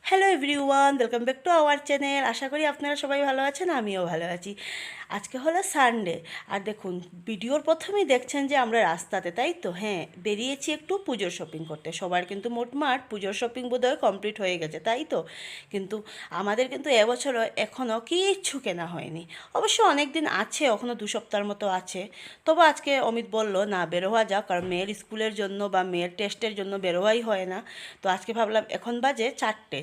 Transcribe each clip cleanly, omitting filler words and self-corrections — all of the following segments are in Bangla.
Hello everyone, welcome back to our channel. আশা করি আপনারা সবাই ভালো আছেন, আমিও ভালো আছি। আজকে হলো সানডে, আর দেখুন ভিডিওর প্রথমেই দেখছেন যে আমরা রাস্তাতে, তাই তো? হ্যাঁ, বেরিয়েছি একটু পুজোর শপিং করতে। সবার কিন্তু মোটমাট পুজোর শপিং বোধহয় কমপ্লিট হয়ে গেছে, তাই তো? কিন্তু আমাদের কিন্তু এবছরও এখনও কিচ্ছু কেনা হয়নি। অবশ্য অনেক দিন আছে, এখনও 2 সপ্তাহের মতো আছে। তবে আজকে অমিত বলল না, বের হওয়া যাক, কারণ মেয়ের স্কুলের জন্য বা মেয়ের টেস্টের জন্য বের হওয়াই হয় না। তো আজকে ভাবলাম, এখন বাজে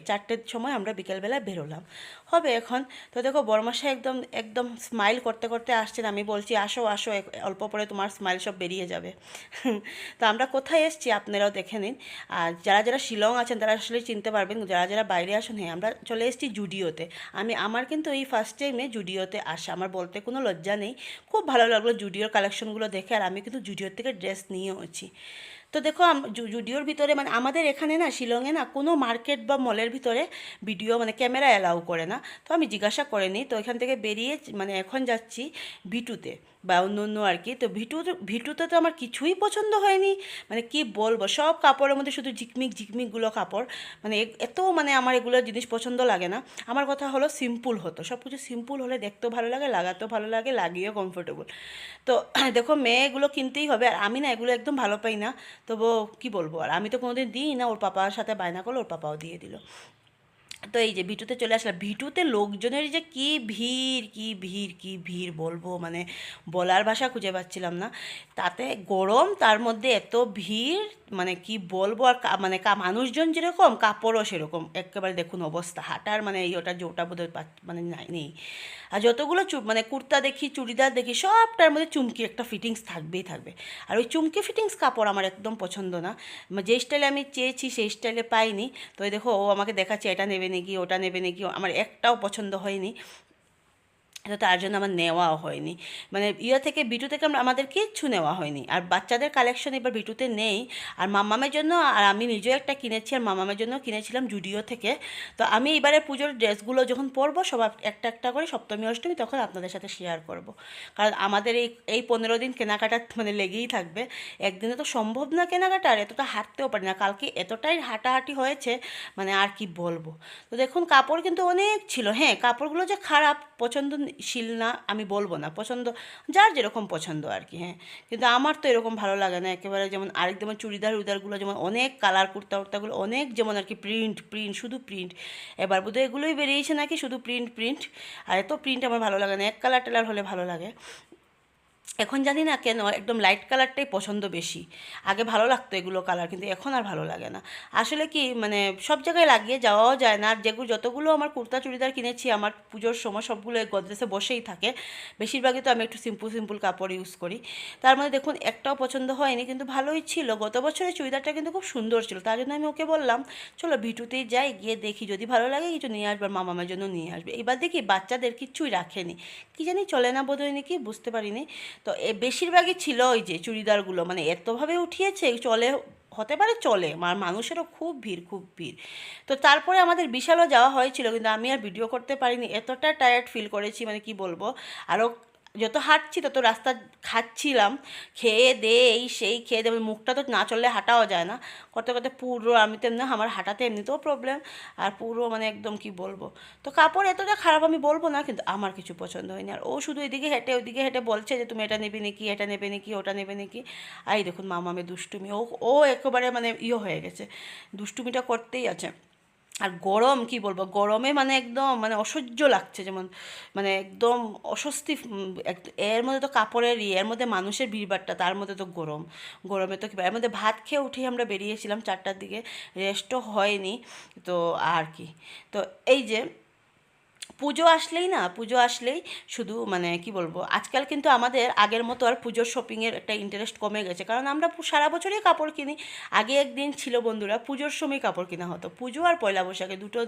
চারটের সময় আমরা বিকেলবেলা বেরোলাম হবে এখন। তো দেখো বড়মশাই একদম একদম স্মাইল করতে করতে আসছেন। আমি বলছি আসো আসো, অল্প পরে তোমার স্মাইল সব বেরিয়ে যাবে। তো আমরা কোথায় এসেছি আপনারাও দেখে নিন। আর যারা যারা শিলং আছেন তারা আসলে চিনতে পারবেন, যারা যারা বাইরে আসেন। হ্যাঁ, আমরা চলে এসেছি জুডিওতে। আমার কিন্তু এই ফার্স্ট টাইমে জুডিওতে আসা, আমার বলতে কোনো লজ্জা নেই। খুব ভালো লাগলো জুডিওর কালেকশনগুলো দেখে, আর আমি কিন্তু জুডিওর থেকে ড্রেস নিয়েওছি। তো দেখো জুডিওর ভিতরে, মানে আমাদের এখানে না, শিলংয়ে না, কোনো মার্কেট বা মলের ভিতরে ভিডিও মানে ক্যামেরা অ্যালাউ করে না। তো আমি জিজ্ঞাসা করে নিই, তো এখান থেকে বেরিয়ে মানে এখন যাচ্ছি ভিটুতে বা অন্য অন্য আর কি। তো ভিটুতে তো আমার কিছুই পছন্দ হয়নি। মানে কি বলবো, সব কাপড়ের মধ্যে শুধু ঝিকমিক ঝিকমিকগুলো কাপড়। মানে এত মানে আমার এগুলো জিনিস পছন্দ লাগে না। আমার কথা হলো সিম্পল হতো, সব কিছু সিম্পল হলে দেখতেও ভালো লাগে, লাগাতেও ভালো লাগে, লাগিয়েও কমফোর্টেবল। তো দেখো মেয়েগুলো কিনতেই হবে, আর আমি না এগুলো একদম ভালো পাই না। তবু কি বলবো, আর আমি তো কোনোদিন দিই না, ওর পাপার সাথে বায়না করলো, ওর পাপাও দিয়ে দিল। তো এই যে ভিটুতে চলে আসলাম। ভিটুতে লোকজনের যে কি ভিড়, কি ভিড়, কি ভিড় বলবো, মানে বলার ভাষা খুঁজে পাচ্ছিলাম না। তাতে গরম, তার মধ্যে এত ভিড়, মানে কি বলবো। আর মানে মানুষজন যেরকম, কাপড়ও সেরকম একেবারে। দেখুন অবস্থা, হাঁটার মানে এই ওটা যে ওটা বোধহয় মানে নেই। আর যতগুলো মানে কুর্তা দেখি, চুড়িদার দেখি, সবটার মধ্যে চুমকি একটা ফিটিংস থাকবেই থাকবে। আর ওই চুমকি ফিটিংস কাপড় আমার একদম পছন্দ না। যে স্টাইলে আমি চেয়েছি সেই স্টাইলে পাইনি। তো এই দেখো ও আমাকে দেখাচ্ছে এটা নেবে নাকি, ওটা নেবে নাকি, আমার একটাও পছন্দ হয়নি। তো তার জন্য আমার নেওয়াও হয়নি। মানে থেকে বিটু থেকে আমাদের কিচ্ছু নেওয়া হয়নি। আর বাচ্চাদের কালেকশন এবার বিটুতে নেই। আর মামামের জন্য, আর আমি নিজেও একটা কিনেছি, আর মামামের জন্য কিনেছিলাম জুডিও থেকে। তো আমি এবারে পুজোর ড্রেসগুলো যখন পরবো সব একটা একটা করে, সপ্তমী অষ্টমী, তখন আপনাদের সাথে শেয়ার করব। কারণ আমাদের এই 15 দিন কেনাকাটা মানে লেগেই থাকবে। একদিনে তো সম্ভব না কেনাকাটা, আর এতটা হাঁটতেও পারি না। কালকে এতটাই হাঁটাহাঁটি হয়েছে, মানে আর কি বলবো। তো দেখুন কাপড় কিন্তু অনেক ছিল। হ্যাঁ, কাপড়গুলো যে খারাপ, পছন্দশীল না আমি বলবো না, পছন্দ যার যেরকম পছন্দ আর কি। হ্যাঁ, কিন্তু আমার তো এরকম ভালো লাগে না একেবারে। যেমন আরেক যেমন চুড়িদার উদারগুলো যেমন অনেক কালার, কুর্তা উর্তাগুলো অনেক যেমন আর কি, প্রিন্ট প্রিন্ট শুধু প্রিন্ট। এবার বোধহয় এগুলোই বেরিয়েছে নাকি, শুধু প্রিন্ট প্রিন্ট। আর এত প্রিন্ট আমার ভালো লাগে না, এক কালার টেলার হলে ভালো লাগে। এখন জানি না কেন একদম লাইট কালারটাই পছন্দ বেশি। আগে ভালো লাগতো এগুলো কালার, কিন্তু এখন আর ভালো লাগে না। আসলে কি মানে সব জায়গায় লাগিয়ে যাওয়াও যায় না। আর যেগুলো যতগুলো আমার কুর্তা চুড়িদার কিনেছি আমার পুজোর সময়, সবগুলো গদরেজে বসেই থাকে। বেশিরভাগই তো আমি একটু সিম্পল সিম্পল কাপড় ইউজ করি। তার মধ্যে দেখুন একটাও পছন্দ হয়নি, কিন্তু ভালোই ছিল। গত বছরের চুড়িদারটা কিন্তু খুব সুন্দর ছিল, তার জন্য আমি ওকে বললাম চলো ভিটুতেই যাই, গিয়ে দেখি যদি ভালো লাগে কিছু নিয়ে আসবে, আর মামার জন্য নিয়ে আসবে। এবার দেখি বাচ্চাদের কিচ্ছুই রাখেনি, কি জানি চলে না বোধ হয় নাকি, বুঝতে পারিনি। তো বেশিরভাগই ছিল ওই যে চুড়িদারগুলো, মানে এতভাবে উঠিয়েছে চলে, হতে পারে চলে। মানুষেরও খুব ভিড়, খুব ভিড়। তো তারপরে আমাদের বিশালও যাওয়া হয়েছিল, কিন্তু আমি আর ভিডিও করতে পারিনি, এতটা টায়ার্ড ফিল করেছি মানে কি বলবো। আরও যত হাঁটছি তত রাস্তা খাচ্ছিলাম, খেয়ে দে এই সেই খেয়ে দে, মুখটা তো না চললে হাঁটাও যায় না। করতে করতে পুরো, আমি তো এমনি আমার হাঁটাতে এমনিতেও প্রবলেম, আর পুরো মানে একদম কি বলবো। তো কাপড় এতটা খারাপ আমি বলবো না, কিন্তু আমার কিছু পছন্দ হয়নি। আর ও শুধু এদিকে হেঁটে ওইদিকে হেঁটে বলছে যে তুমি এটা নেবে নাকি, এটা নেবে নাকি, ওটা নেবে নাকি। আর এই দেখুন মামামের দুষ্টুমি, ও ও একেবারে মানে হয়ে গেছে, দুষ্টুমিটা করতেই আছে। আর গরম কি বলবো, গরমে মানে একদম মানে অসহ্য লাগছে, যেমন মানে একদম অস্বস্তি। এর মধ্যে তো কাপড়ের এর মধ্যে মানুষের ভিড়ভাট্টা, তার মধ্যে তো গরম। গরমে তো কি, এর মধ্যে ভাত খেয়ে উঠেই আমরা বেরিয়েছিলাম 4টার দিকে, রেস্টও হয়নি। তো আর কি। তো এই যে পুজো আসলেই না, পুজো আসলেই শুধু মানে কি বলবো, আজকাল কিন্তু আমাদের আগের মতো আর পুজোর শপিংয়ের একটা ইন্টারেস্ট কমে গেছে, কারণ আমরা সারা বছরই কাপড় কিনি। আগে একদিন ছিল বন্ধুরা, পুজোর সময় কাপড় কিনা হতো, পুজো আর পয়লা বৈশাখে দুটো,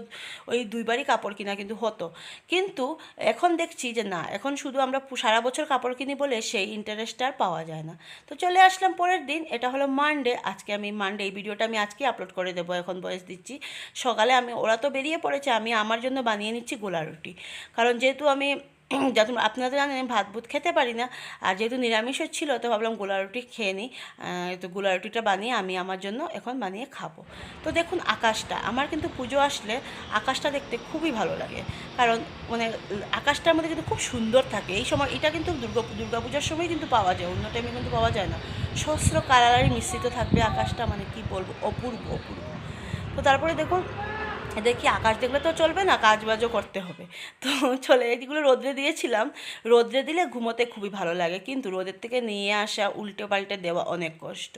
ওই দুইবারই কাপড় কিনা কিন্তু হতো। কিন্তু এখন দেখছি যে না, এখন শুধু আমরা সারা বছর কাপড় কিনি বলে সেই ইন্টারেস্টটা আর পাওয়া যায় না। তো চলে আসলাম পরের দিন, এটা হলো মানডে। আজকে আমি মানডে, এই ভিডিওটা আমি আজকে আপলোড করে দেবো, এখন ভয়েস দিচ্ছি। সকালে ওরা তো বেরিয়ে পড়েছে, আমি আমার জন্য বানিয়ে নিচ্ছি গোলা রুটি। কারণ যেহেতু আমি যাতে আপনারা জানেন আমি ভাত ভুত খেতে পারি না, আর যেহেতু নিরামিষও ছিল তো ভাবলাম গোলা রুটি খেয়ে নিই। তো গোলা রুটিটা বানিয়ে আমি আমার জন্য এখন বানিয়ে খাবো। তো দেখুন আকাশটা, আমার কিন্তু পুজো আসলে আকাশটা দেখতে খুবই ভালো লাগে, কারণ মানে আকাশটার মধ্যে কিন্তু খুব সুন্দর থাকে এই সময়। এটা কিন্তু দুর্গা পূজার সময় কিন্তু পাওয়া যায়, অন্য টাইমে কিন্তু পাওয়া যায় না। সহস্র কালারের মিশ্রিত থাকবে আকাশটা, মানে কি বলবো, অপূর্ব অপূর্ব। তো তারপরে দেখুন, দেখি আকাশ দেখলে তো চলবে না, কাজ বাজও করতে হবে। তো চলে এগুলো রোদ্রে দিয়েছিলাম। রোদ্রে দিলে ঘুমোতে খুবই ভালো লাগে, কিন্তু রোদের থেকে নিয়ে আসা উল্টে পাল্টে দেওয়া অনেক কষ্ট।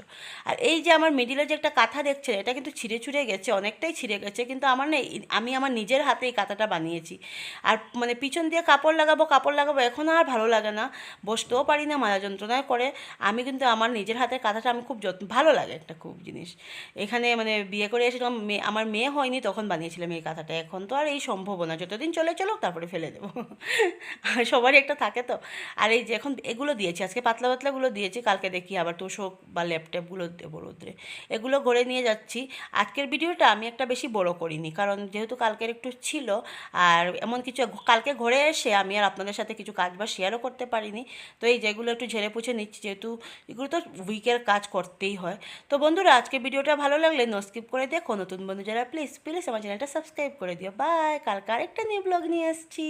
আর এই যে আমার মিডিলে যে একটা কাঁথা দেখছেন, এটা কিন্তু ছিঁড়ে ছুঁড়ে গেছে, অনেকটাই ছিঁড়ে গেছে, কিন্তু আমার না আমি আমার নিজের হাতে এই কাঁথাটা বানিয়েছি। আর মানে পিছন দিয়ে কাপড় লাগাবো এখন আর ভালো লাগে না, বসতেও পারি না, মাথা যন্ত্রণায় করে। আমি কিন্তু আমার নিজের হাতের কাঁথাটা আমি খুব যত্ন, ভালো লাগে একটা খুব জিনিস। এখানে মানে বিয়ে করে এসেছিলাম, আমার মেয়ে হয়নি তখন বানিয়েছিলাম এই কাঁথাটা, এখন তো আর এই সম্ভব না, যতদিন চলে চলো তারপরে ফেলে দেবো। আর সবারই একটা থাকে তো। আর এই যে এখন এগুলো দিয়েছি, আজকে পাতলা পাতলাগুলো দিয়েছি, কালকে দেখি আবার তোষক বা ল্যাপটপগুলো দেবো রোদ্রে। এগুলো ঘরে নিয়ে যাচ্ছি। আজকের ভিডিওটা আমি একটা বেশি বড় করিনি, কারণ যেহেতু কালকের একটু ছিল, আর এমন কিছু কালকে ঘরে এসে আমি আর আপনাদের সাথে কিছু কাজ বা শেয়ারও করতে পারিনি। তো এই যেগুলো একটু ঝেড়ে পুছে নিচ্ছি, যেহেতু এগুলো তো উইকের কাজ করতেই হয়। তো বন্ধুরা, আজকে ভিডিওটা ভালো লাগলে নো স্কিপ করে দেখো, নতুন বন্ধু যারা প্লিজ প্লিজ আমার চ্যানেলটা সাবস্ক্রাইব করে দিও। বাই, কালকে আরেকটা নিউ ব্লগ নিয়ে আসছি।